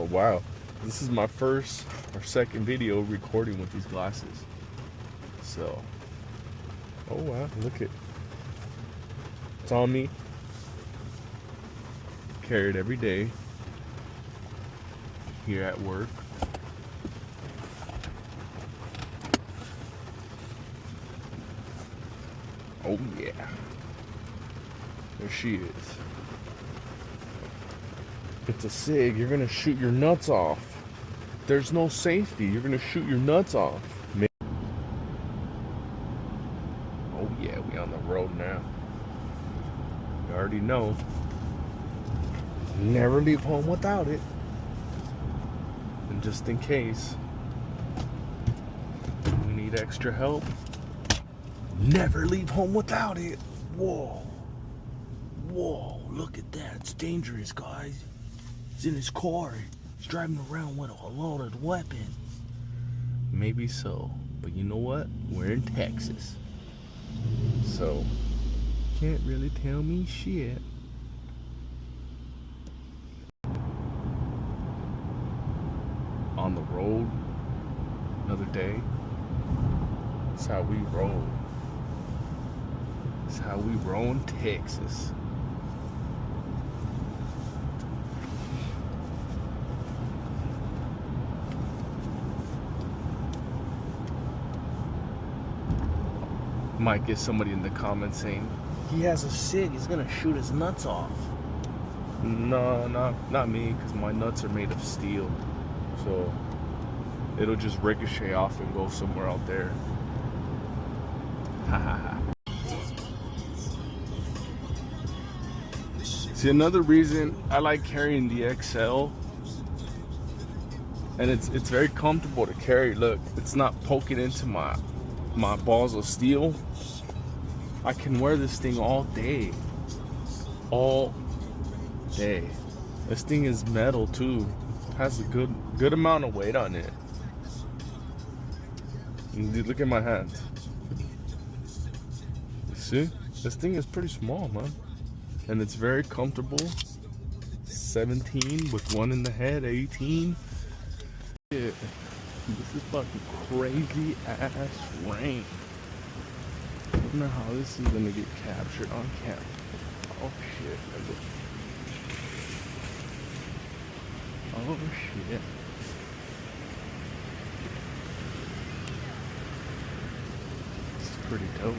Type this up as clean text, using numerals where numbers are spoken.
Oh wow, this is my first or second video recording with these glasses. So, oh wow, look at, it's on me. Carry it every day here at work. Oh yeah, there she is. It's a SIG, you're gonna shoot your nuts off. There's no safety, you're gonna shoot your nuts off. Oh yeah, we on the road now. You already know. Never leave home without it. And just in case we need extra help, never leave home without it. Whoa. Whoa, look at that. It's dangerous, guys. He's in his car. He's driving around with a loaded weapon. Maybe so. But you know what? We're in Texas. So, can't really tell me shit. On the road, another day. That's how we roll. That's how we roll in Texas. Might get somebody in the comments saying, he has a SIG, he's gonna shoot his nuts off. No, not me, because my nuts are made of steel. So it'll just ricochet off and go somewhere out there. Ha ha ha. See, another reason I like carrying the XL, and it's very comfortable to carry. Look, it's not poking into my balls of steel. I can wear this thing all day. All day. This thing is metal too. Has a good amount of weight on it. And look at my hands. You see? This thing is pretty small, man. And it's very comfortable. 17 with one in the head, 18. Yeah. This is fucking crazy ass rain. I don't know how this is gonna get captured on camera. Oh shit. Oh shit. This is pretty dope.